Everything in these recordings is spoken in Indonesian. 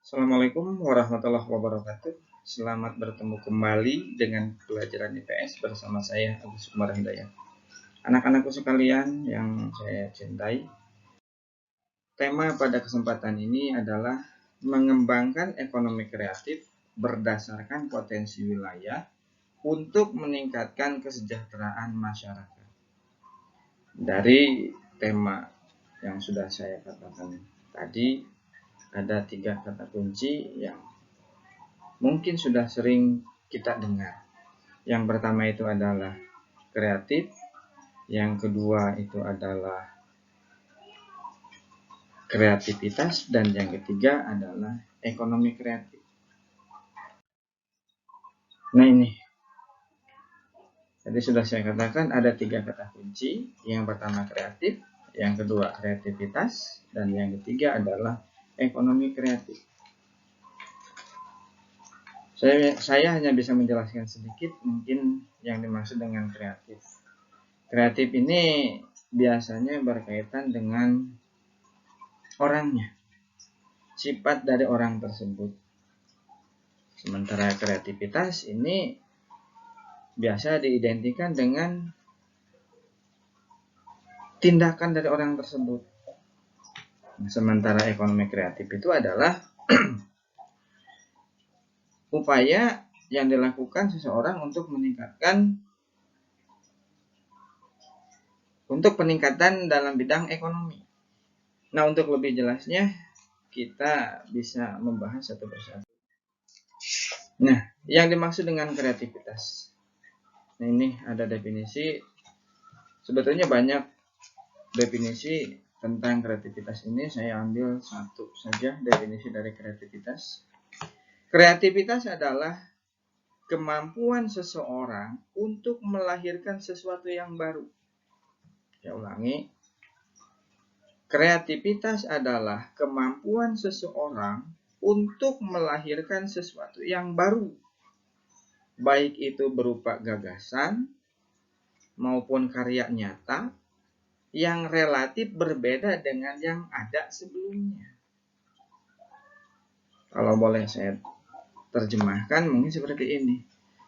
Assalamualaikum warahmatullahi wabarakatuh. Selamat bertemu kembali dengan pelajaran IPS bersama saya Agus Sukmar Hidayat. Anak-anakku sekalian yang saya cintai, tema pada kesempatan ini adalah mengembangkan ekonomi kreatif berdasarkan potensi wilayah untuk meningkatkan kesejahteraan masyarakat. Dari tema yang sudah saya katakan tadi, ada 3 kata kunci yang mungkin sudah sering kita dengar. Yang pertama itu adalah kreatif, yang kedua itu adalah kreativitas, dan yang ketiga adalah ekonomi kreatif. Nah ini, tadi sudah saya katakan ada 3 kata kunci. Yang pertama kreatif, yang kedua kreativitas, dan yang ketiga adalah ekonomi kreatif. Saya hanya bisa menjelaskan sedikit mungkin yang dimaksud dengan kreatif. Kreatif ini biasanya berkaitan dengan orangnya, sifat dari orang tersebut. Sementara kreativitas ini biasa diidentikan dengan tindakan dari orang tersebut. Sementara ekonomi kreatif itu adalah upaya yang dilakukan seseorang untuk peningkatan dalam bidang ekonomi. Nah, untuk lebih jelasnya kita bisa membahas satu persatu. Nah, yang dimaksud dengan kreativitas. Nah, ini ada definisi. Sebetulnya banyak definisi tentang kreativitas ini. Saya ambil satu saja definisi dari kreativitas. Kreativitas adalah kemampuan seseorang untuk melahirkan sesuatu yang baru. Saya ulangi. Kreativitas adalah kemampuan seseorang untuk melahirkan sesuatu yang baru. Baik itu berupa gagasan maupun karya nyata yang relatif berbeda dengan yang ada sebelumnya. Kalau boleh saya terjemahkan mungkin seperti ini.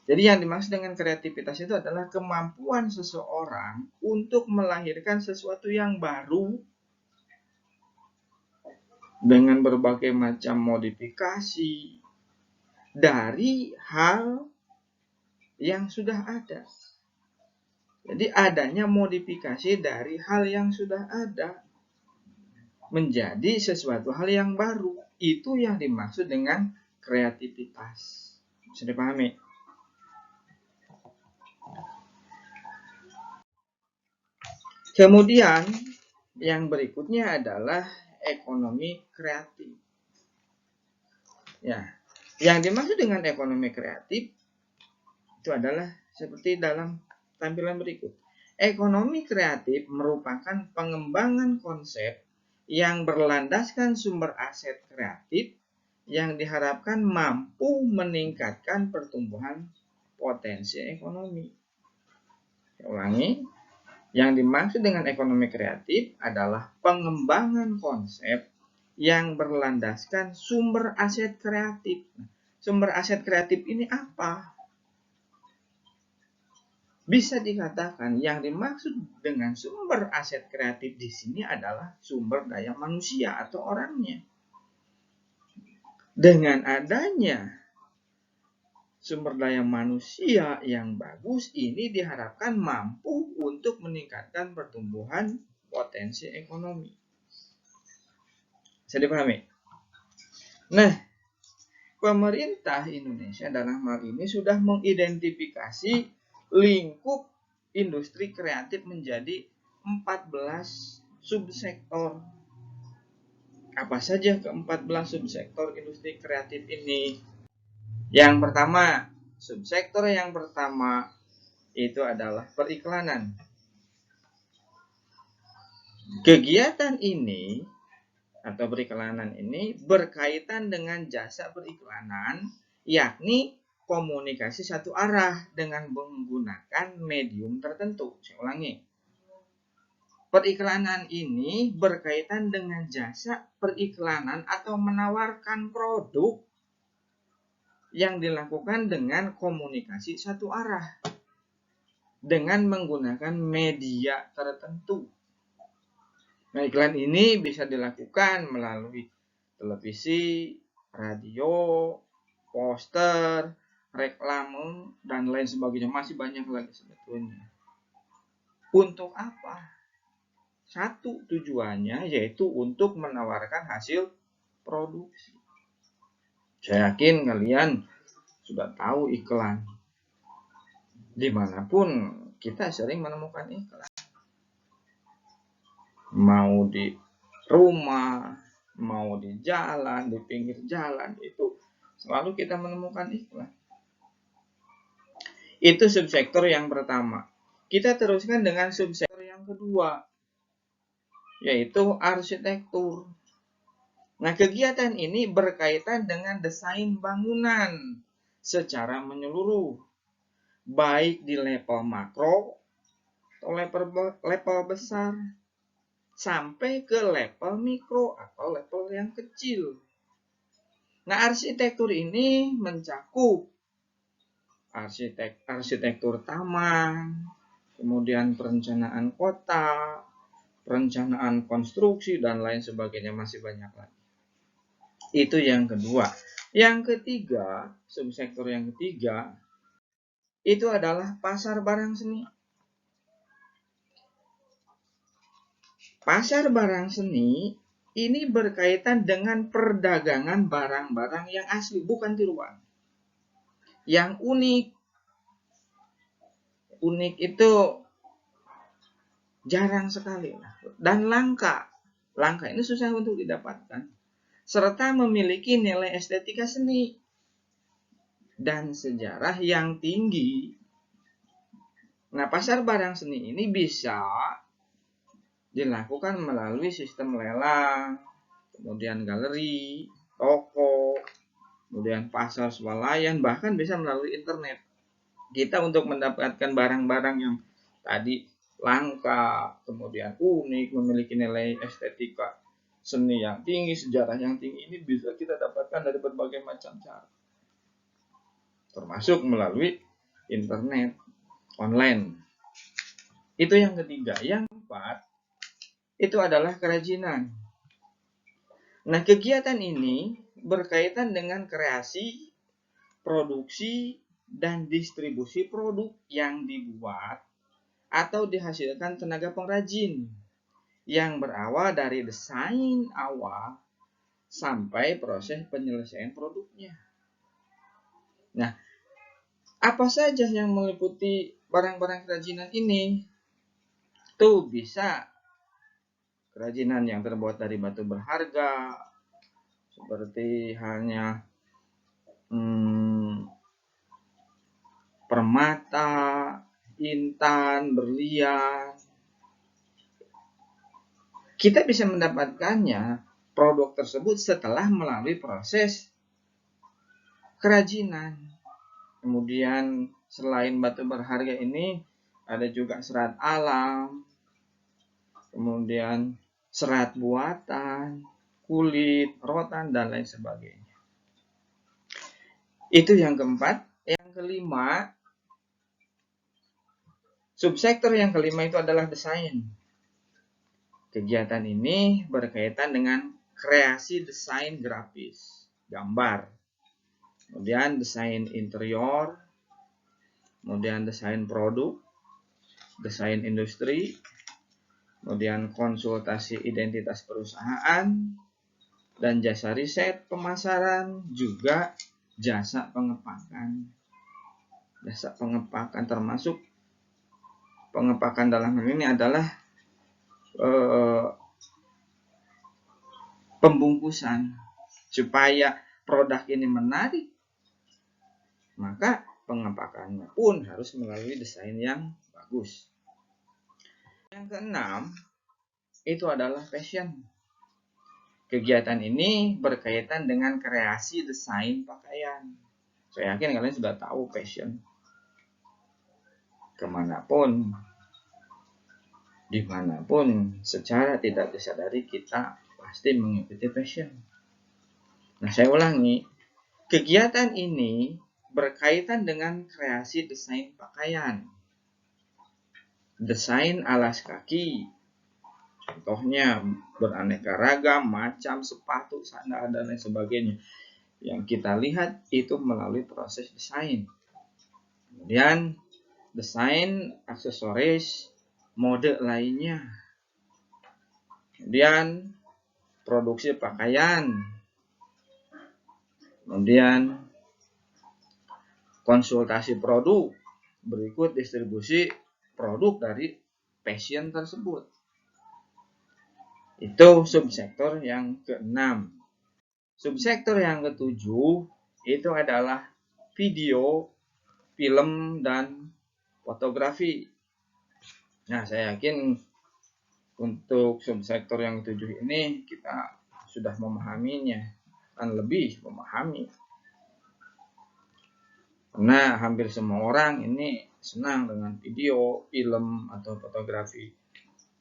Jadi yang dimaksud dengan kreativitas itu adalah kemampuan seseorang untuk melahirkan sesuatu yang baru dengan berbagai macam modifikasi dari hal yang sudah ada. Jadi adanya modifikasi dari hal yang sudah ada menjadi sesuatu hal yang baru. Itu yang dimaksud dengan kreativitas. Bisa dipahami? Kemudian yang berikutnya adalah ekonomi kreatif. Ya, yang dimaksud dengan ekonomi kreatif itu adalah seperti dalam tampilan berikut. Ekonomi kreatif merupakan pengembangan konsep yang berlandaskan sumber aset kreatif yang diharapkan mampu meningkatkan pertumbuhan potensi ekonomi. Saya ulangi. Yang dimaksud dengan ekonomi kreatif adalah pengembangan konsep yang berlandaskan sumber aset kreatif. Sumber aset kreatif ini apa? Bisa dikatakan yang dimaksud dengan sumber aset kreatif di sini adalah sumber daya manusia atau orangnya. Dengan adanya sumber daya manusia yang bagus ini diharapkan mampu untuk meningkatkan pertumbuhan potensi ekonomi. Bisa dipahami? Nah, pemerintah Indonesia dalam hal ini sudah mengidentifikasi lingkup industri kreatif menjadi 14 subsektor. Apa saja ke-14 subsektor industri kreatif ini? Yang pertama, subsektor yang pertama itu adalah periklanan. Kegiatan ini atau periklanan ini berkaitan dengan jasa periklanan, yakni komunikasi satu arah dengan menggunakan medium tertentu. Saya ulangi. Periklanan ini berkaitan dengan jasa periklanan atau menawarkan produk yang dilakukan dengan komunikasi satu arah dengan menggunakan media tertentu. Nah, iklan ini bisa dilakukan melalui televisi, radio, poster, reklame, dan lain sebagainya. Masih banyak lagi sebetulnya. Untuk apa? Satu tujuannya yaitu untuk menawarkan hasil produksi. Saya yakin kalian sudah tahu iklan. Dimanapun kita sering menemukan iklan. Mau di rumah, mau di jalan, di pinggir jalan, itu selalu kita menemukan iklan. Itu subsektor yang pertama. Kita teruskan dengan subsektor yang kedua, yaitu arsitektur. Nah, kegiatan ini berkaitan dengan desain bangunan secara menyeluruh, baik di level makro atau level besar, sampai ke level mikro atau level yang kecil. Nah, arsitektur ini mencakup arsitektur taman, kemudian perencanaan kota, perencanaan konstruksi, dan lain sebagainya, masih banyak lagi. Itu yang kedua. Yang ketiga, subsektor yang ketiga, itu adalah pasar barang seni. Pasar barang seni ini berkaitan dengan perdagangan barang-barang yang asli, bukan tiruan. Yang unik. Unik itu jarang sekali dan langka. Langka ini susah untuk didapatkan. Serta memiliki nilai estetika seni dan sejarah yang tinggi. Nah, pasar barang seni ini bisa dilakukan melalui sistem lelang, kemudian galeri, toko, kemudian pasar swalayan, bahkan bisa melalui internet. Kita untuk mendapatkan barang-barang yang tadi langka, kemudian unik, memiliki nilai estetika seni yang tinggi, sejarah yang tinggi, ini bisa kita dapatkan dari berbagai macam cara, termasuk melalui internet, online. Itu yang ketiga. Yang keempat, itu adalah kerajinan. Nah, kegiatan ini berkaitan dengan kreasi, produksi, dan distribusi produk yang dibuat atau dihasilkan tenaga pengrajin yang berawal dari desain awal sampai proses penyelesaian produknya. Nah, apa saja yang meliputi barang-barang kerajinan ini? Tuh bisa kerajinan yang terbuat dari batu berharga, seperti halnya permata, intan, berlian. Kita bisa mendapatkannya produk tersebut setelah melalui proses kerajinan. Kemudian selain batu berharga ini ada juga serat alam, kemudian serat buatan, kulit, rotan, dan lain sebagainya. Itu yang keempat. Yang kelima, subsektor yang kelima itu adalah desain. Kegiatan ini berkaitan dengan kreasi desain grafis, gambar, kemudian desain interior, kemudian desain produk, desain industri, kemudian konsultasi identitas perusahaan, dan jasa riset pemasaran, juga jasa pengepakan. Jasa pengepakan termasuk pengepakan dalam hal ini adalah pembungkusan. Supaya produk ini menarik, maka pengepakannya pun harus melalui desain yang bagus. Yang keenam, itu adalah fashion. Kegiatan ini berkaitan dengan kreasi desain pakaian. Saya yakin kalian sudah tahu fashion. Kemanapun dimanapun secara tidak disadari kita pasti mengikuti fashion. Nah, saya ulangi, kegiatan ini berkaitan dengan kreasi desain pakaian, desain alas kaki, contohnya beraneka ragam, macam sepatu, sandal, dan lain sebagainya. Yang kita lihat itu melalui proses desain. Kemudian desain aksesoris, mode lainnya. Kemudian produksi pakaian. Kemudian konsultasi produk. Berikut distribusi produk dari fashion tersebut. Itu subsektor yang keenam. Subsektor yang ketujuh itu adalah video, film, dan fotografi. Nah, saya yakin untuk subsektor yang ketujuh ini kita sudah memahaminya, kan lebih memahami. Karena hampir semua orang ini senang dengan video, film, atau fotografi.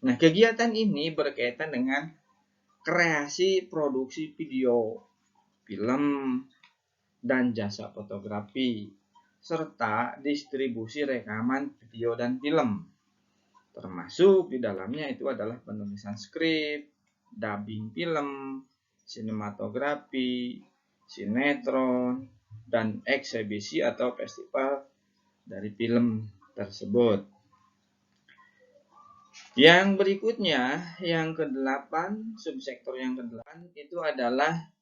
Nah, kegiatan ini berkaitan dengan kreasi produksi video, film, dan jasa fotografi, serta distribusi rekaman video dan film. Termasuk di dalamnya itu adalah penulisan skrip, dubbing film, sinematografi, sinetron, dan eksibisi atau festival dari film tersebut. Yang berikutnya, yang ke-8, subsektor yang ke-8 itu adalah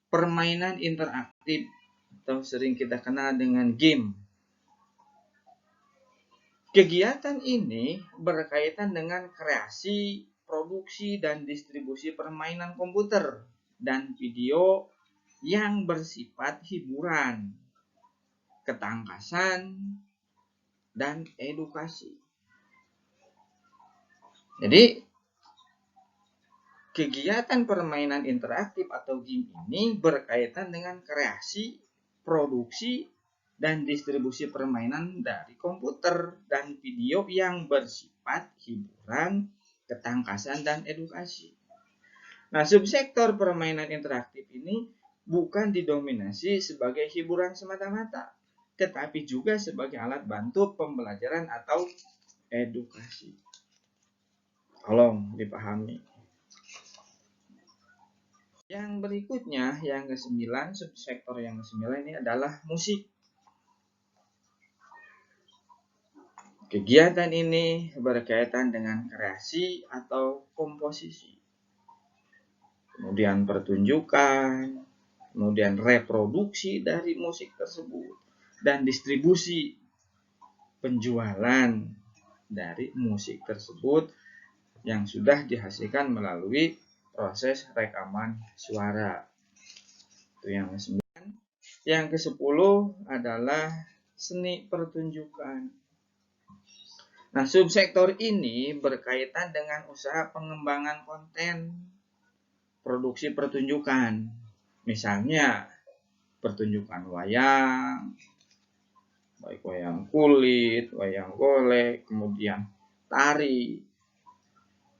permainan interaktif atau sering kita kenal dengan game. Kegiatan ini berkaitan dengan kreasi, produksi, dan distribusi permainan komputer dan video yang bersifat hiburan, ketangkasan, dan edukasi. Jadi, kegiatan permainan interaktif atau game ini berkaitan dengan kreasi, produksi, dan distribusi permainan dari komputer dan video yang bersifat hiburan, ketangkasan, dan edukasi. Nah, subsektor permainan interaktif ini bukan didominasi sebagai hiburan semata-mata, tetapi juga sebagai alat bantu pembelajaran atau edukasi. Tolong dipahami. Yang berikutnya, yang ke-9, subsektor yang ke-9 ini adalah musik. Kegiatan ini berkaitan dengan kreasi atau komposisi, kemudian pertunjukan, kemudian reproduksi dari musik tersebut, dan distribusi penjualan dari musik tersebut yang sudah dihasilkan melalui proses rekaman suara. Itu yang ke-9. Yang ke-10 adalah seni pertunjukan. Nah, subsektor ini berkaitan dengan usaha pengembangan konten produksi pertunjukan. Misalnya, pertunjukan wayang, baik wayang kulit, wayang golek, kemudian tari.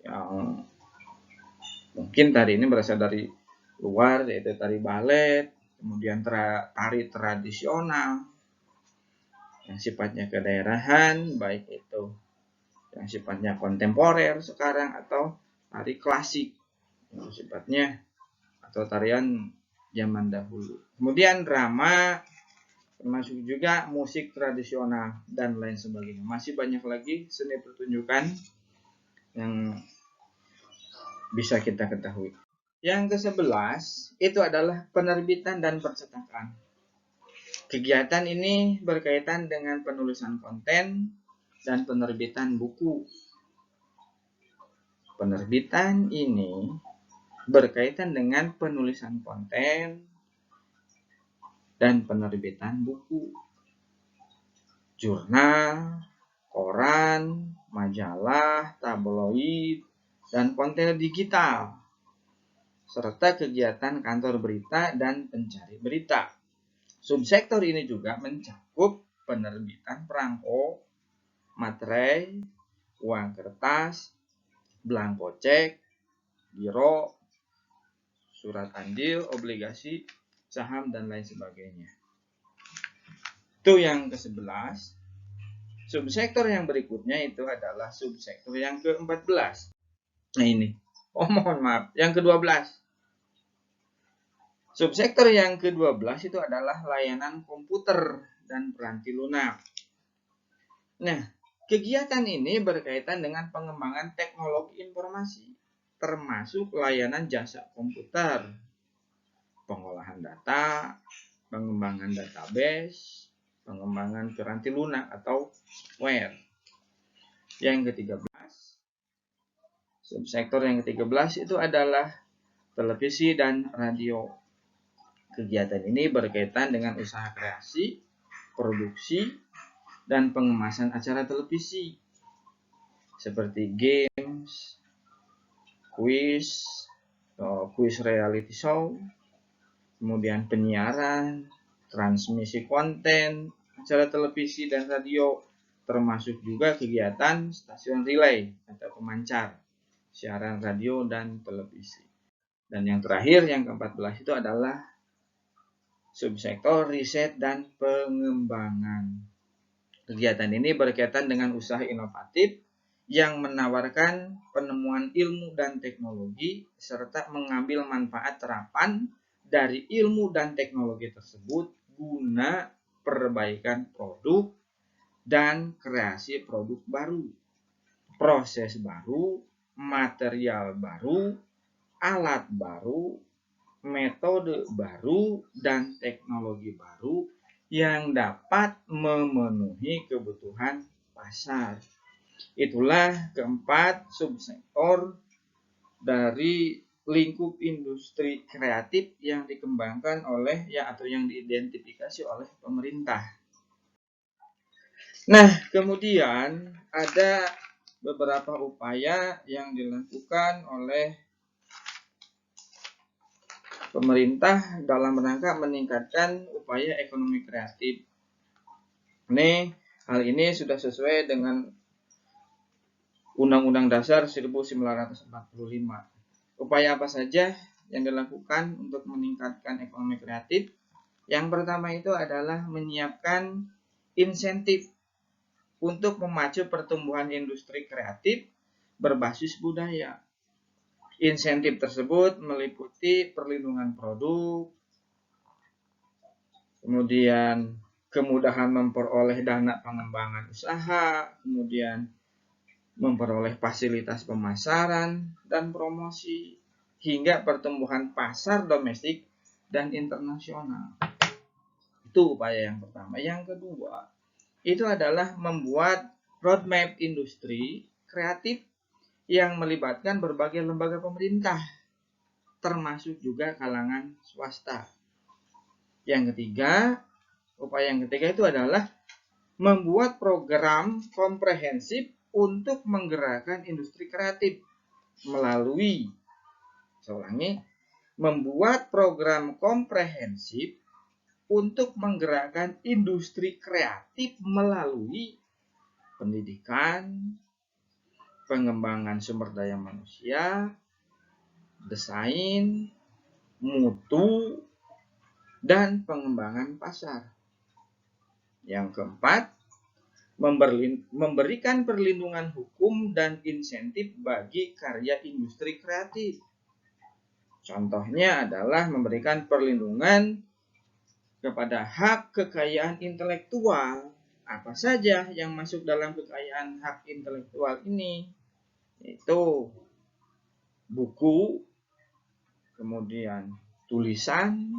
Yang mungkin tari ini berasal dari luar, yaitu tari balet, kemudian tari tradisional yang sifatnya kedaerahan, baik itu yang sifatnya kontemporer sekarang atau tari klasik yang sifatnya atau tarian zaman dahulu. Kemudian drama, termasuk juga musik tradisional dan lain sebagainya. Masih banyak lagi seni pertunjukan yang bisa kita ketahui. Yang ke-11 itu adalah penerbitan dan percetakan. Kegiatan ini berkaitan dengan penulisan konten dan penerbitan buku. Penerbitan ini berkaitan dengan penulisan konten dan penerbitan buku, jurnal, koran, majalah, tabloid, dan konten digital, serta kegiatan kantor berita dan pencari berita. Subsektor ini juga mencakup penerbitan perangko, materai, uang kertas, belangko cek, giro, surat andil, obligasi, saham, dan lain sebagainya. Itu yang ke-11. Subsektor yang berikutnya itu adalah subsektor yang ke-14. Nah ini, mohon maaf, yang ke-12. Subsektor yang ke-12 itu adalah layanan komputer dan peranti lunak. Nah, kegiatan ini berkaitan dengan pengembangan teknologi informasi, termasuk layanan jasa komputer, pengolahan data, pengembangan database, pengembangan piranti lunak atau software. Yang ke-13, subsektor yang ke-13 itu adalah televisi dan radio. Kegiatan ini berkaitan dengan usaha kreasi, produksi, dan pengemasan acara televisi seperti games, quiz reality show, kemudian penyiaran, transmisi konten, acara televisi dan radio, termasuk juga kegiatan stasiun relay atau pemancar, siaran radio dan televisi. Dan yang terakhir, yang ke-14 itu adalah subsektor riset dan pengembangan. Kegiatan ini berkaitan dengan usaha inovatif yang menawarkan penemuan ilmu dan teknologi serta mengambil manfaat terapan dari ilmu dan teknologi tersebut guna perbaikan produk dan kreasi produk baru, proses baru, material baru, alat baru, metode baru, dan teknologi baru yang dapat memenuhi kebutuhan pasar. Itulah keempat subsektor dari lingkup industri kreatif yang dikembangkan oleh atau yang diidentifikasi oleh pemerintah. Nah, kemudian ada beberapa upaya yang dilakukan oleh pemerintah dalam rangka meningkatkan upaya ekonomi kreatif. Hal ini sudah sesuai dengan Undang-Undang Dasar 1945. Upaya apa saja yang dilakukan untuk meningkatkan ekonomi kreatif? Yang pertama itu adalah menyiapkan insentif untuk memacu pertumbuhan industri kreatif berbasis budaya. Insentif tersebut meliputi perlindungan produk, kemudian kemudahan memperoleh dana pengembangan usaha, kemudian memperoleh fasilitas pemasaran dan promosi, hingga pertumbuhan pasar domestik dan internasional. Itu upaya yang pertama. Yang kedua, itu adalah membuat roadmap industri kreatif yang melibatkan berbagai lembaga pemerintah, termasuk juga kalangan swasta. Yang ketiga, upaya yang ketiga itu adalah membuat program komprehensif untuk menggerakkan industri kreatif melalui, membuat program komprehensif untuk menggerakkan industri kreatif melalui pendidikan, pengembangan sumber daya manusia, desain, mutu, dan pengembangan pasar. Yang keempat, memberikan perlindungan hukum dan insentif bagi karya industri kreatif. Contohnya adalah memberikan perlindungan kepada hak kekayaan intelektual. Apa saja yang masuk dalam kekayaan hak intelektual ini? Itu buku, kemudian tulisan,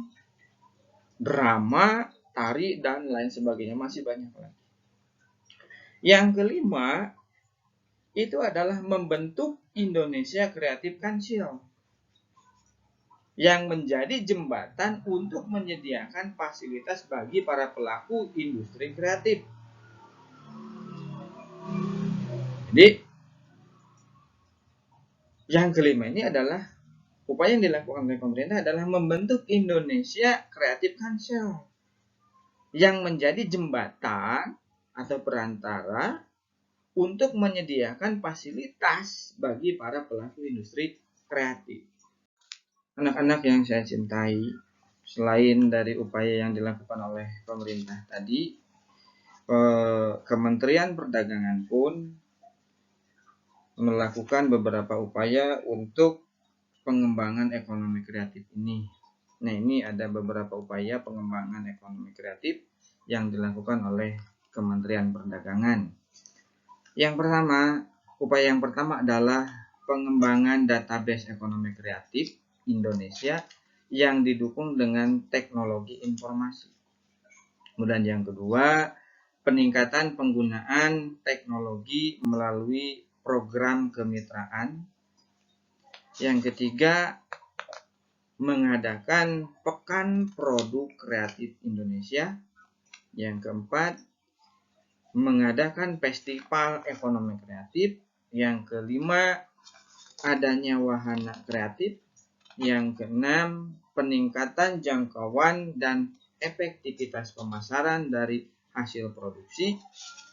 drama, tari, dan lain sebagainya. Masih banyak lagi. Yang kelima, itu adalah membentuk Indonesia Creative Council yang menjadi jembatan untuk menyediakan fasilitas bagi para pelaku industri kreatif. Jadi, yang kelima ini adalah upaya yang dilakukan oleh pemerintah adalah membentuk Indonesia Creative Council yang menjadi jembatan atau perantara untuk menyediakan fasilitas bagi para pelaku industri kreatif. Anak-anak yang saya cintai, selain dari upaya yang dilakukan oleh pemerintah tadi, Kementerian Perdagangan pun melakukan beberapa upaya untuk pengembangan ekonomi kreatif ini. Nah, ini ada beberapa upaya pengembangan ekonomi kreatif yang dilakukan oleh Kementerian Perdagangan. Upaya yang pertama adalah pengembangan database ekonomi kreatif Indonesia yang didukung dengan teknologi informasi. Kemudian yang kedua, peningkatan penggunaan teknologi melalui program kemitraan. Yang ketiga, mengadakan Pekan Produk Kreatif Indonesia. Yang keempat, mengadakan Festival Ekonomi Kreatif. Yang kelima, adanya wahana kreatif. Yang keenam, peningkatan jangkauan dan efektivitas pemasaran dari hasil produksi.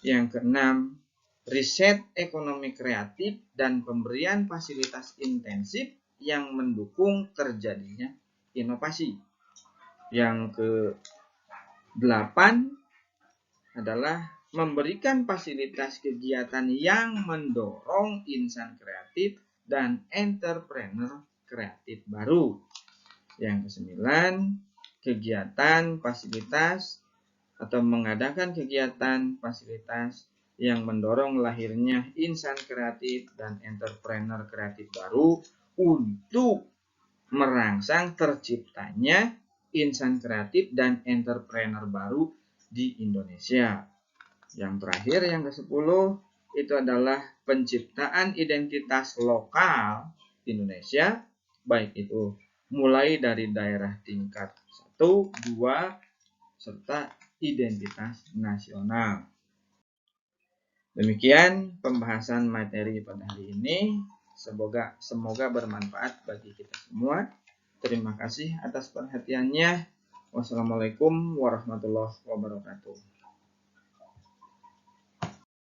Yang keenam, riset ekonomi kreatif dan pemberian fasilitas intensif yang mendukung terjadinya inovasi. Yang ke-8 adalah memberikan fasilitas kegiatan yang mendorong insan kreatif dan entrepreneur kreatif baru. Yang ke-9, kegiatan fasilitas atau mengadakan kegiatan fasilitas yang mendorong lahirnya insan kreatif dan entrepreneur kreatif baru untuk merangsang terciptanya insan kreatif dan entrepreneur baru di Indonesia. Yang terakhir, yang ke-10, itu adalah penciptaan identitas lokal Indonesia, baik itu mulai dari daerah tingkat 1, 2, serta identitas nasional. Demikian pembahasan materi pada hari ini. Semoga bermanfaat bagi kita semua. Terima kasih atas perhatiannya. Wassalamualaikum warahmatullahi wabarakatuh.